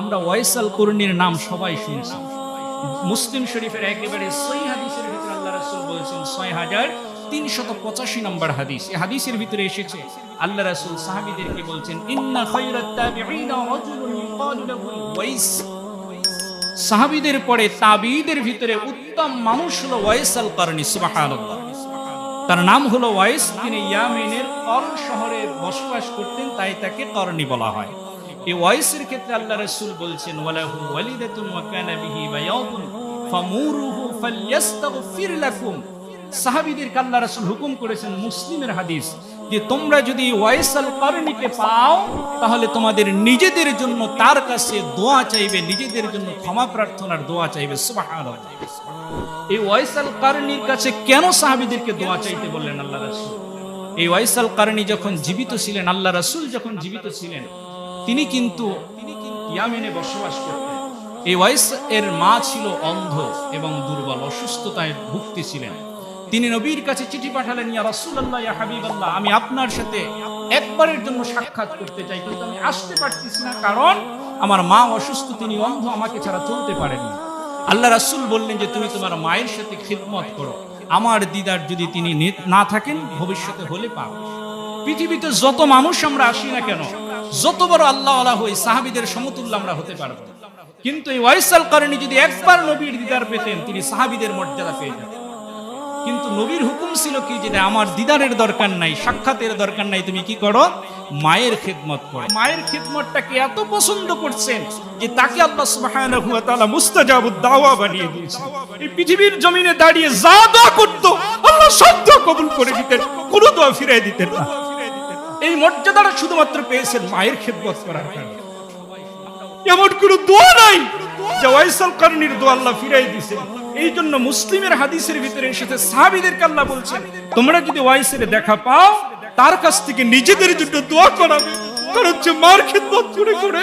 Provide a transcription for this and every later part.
আমরা ওয়াইস আল কুরনির নাম সবাই শুনছি। মুসলিম শরীফের একেবারে সহিহ হাদিসের ভিতরে আল্লাহ রাসূল বলেছেন 6385 নম্বর হাদিস। এই হাদিসের ভিতরে এসেছে আল্লাহ রাসূল সাহাবীদেরকে বলছেন, ইন্না খায়রাত তাবিঈনা রাজুলুন ইউকালু লাহু ওয়াইস। সাহাবীদের পরে তাবিঈদের ভিতরে উত্তম মানুষ হলো ওয়াইস আল কারনী। সুবহানাল্লাহ। তার নাম হলো ওয়াইস। তিনি ইয়ামেনের কর্ন শহরে বসবাস করতেন, তাই তাকে করনী বলা হয়। এই ওয়াইসের ক্ষেত্রে আল্লাহ রাসূল বলছেন, ওয়ালাহু ওয়ালিদাতুন ওয়া কানা বিহি বায়াতুন ফামুরুহু ফালইস্তাগফির লাকুম। সাহাবীদেরকে আল্লাহ রাসূল হুকুম করেছেন, মুসলিমের হাদিস, যে তোমরা যদি ওয়াইস আল কারনীকে পাও তাহলে তোমাদের নিজেদের জন্য তার কাছে দোয়া চাইবে, নিজেদের জন্য ক্ষমা প্রার্থনার দোয়া চাইবে। সুবহানাল্লাহ। এই ওয়াইস আল কারনীর কাছে কেন সাহাবীদেরকে দোয়া চাইতে বললেন আল্লাহ রাসূল? এই ওয়াইস আল কারনী যখন জীবিত ছিলেন, আল্লাহ রাসূল যখন জীবিত ছিলেন, তিনি কিন্তু ইয়ামেনে বসবাস করতেন। এই ওয়াইস এর মা ছিল অন্ধ এবং দুর্বল, অসুস্থতায় ভুগতেছিলেন। তিনি নবীর কাছে চিঠি পাঠালেন, ইয়া রাসূলুল্লাহ, ইয়া হাবিবাল্লাহ, আমি আপনার সাথে একবারের জন্য সাক্ষাৎ করতে চাই, কিন্তু আমি আসতে পারতেছি না, কারণ আমার মা অসুস্থ, তিনি অন্ধ, আমাকে ছাড়া চলতে পারেন না। আল্লাহ রাসূল বললেন যে তুমি তোমার মায়ের সাথে খিদমত করো, আমার দিদার যদি তিনি না থাকেন ভবিষ্যতে হলে পাবে। পৃথিবীতে যত মানুষ আমরা আসি না কেন, যত বড় আল্লাহওয়ালা হই, সাহাবীদের সমতুল্য আমরা হতে পারবো, কিন্তু এই ওয়াইস আল কারনী যদি একবার নবীর দিদার পেতেন, তিনি সাহাবীদের মর্যাদা পেয়ে যেতেন। কিন্তু নবীর হুকুম ছিল কি, যে আমার দিদারের দরকার নাই, সাক্ষাতের দরকার নাই, তুমি কি করো, মায়ের খেদমত করো। মায়ের খেদমতটাকে এত পছন্দ করছেন যে তাকে আল্লাহ সুবহানাহু ওয়া তাআলা মুস্তাজাবুদ দাওয়া বানিয়ে দিয়েছেন। এই পৃথিবীর জমিনে দাঁড়িয়ে যা দোয়া করত, আল্লাহ সব দোয়া কবুল করে দিতেন, কোনো দোয়া ফিরিয়ে দিতেন না। এই মর্যাদাটা শুধুমাত্র পেয়েছেন মায়ের খেদমত করার কারণে। এমন কোন দোয়া নাই যে ওয়াইস আল কারনীর দোয়া আল্লাহ ফিরাই দিয়েছেন। এই জন্য মুসলিমের হাদিসের ভিতরে এসেছে, সাহাবীদেরকে আল্লাহ বলছেন, তোমরা যদি ওয়াইসের দেখা পাও তার কাছ থেকে নিজেদের জন্য দোয়া করাবে, কারণ হচ্ছে মার খেদমত করে করে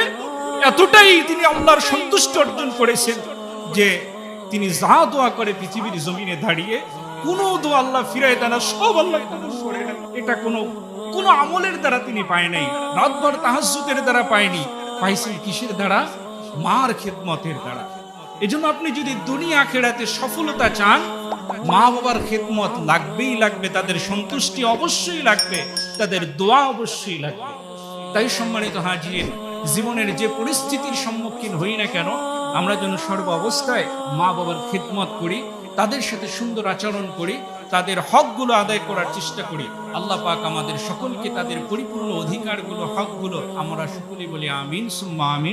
এতটাই তিনি আল্লাহর সন্তুষ্টি অর্জন করেছেন যে তিনি যা দোয়া করে পৃথিবীর জমিনে দাঁড়িয়ে কোনো দোয়া আল্লাহ ফিরাই দেয় না, সব আল্লাহ কবুল করে নেন। এটা কোনো আমলের দ্বারা তিনি পায় নাই, রাতভর তাহাজ্জুদের দ্বারা পায়নি, পাইছেন কিসের দ্বারা? মার খেদমতের দ্বারা। এজন্য আপনি যদি দুনিয়া আখিরাতে সফলতা চান, মা বাবার খেদমত লাগবেই লাগবে, তাদের সন্তুষ্টি অবশ্যই লাগবে, তাদের দোয়া অবশ্যই লাগবে। তাই সম্মানিত হাজির, জীবনের যে পরিস্থিতির সম্মুখীন হই না কেন, আমরা যেন সর্ব অবস্থায় মা বাবার খেদমত করি, তাদের সাথে সুন্দর আচরণ করি, তাদের হকগুলো আদায় করার চেষ্টা করি। আল্লাহ পাক আমাদের সকলকে তাদের পরিপূর্ণ অধিকারগুলো, হকগুলো আমরা সকলেই বলি আমিন সুম্মা আমিন।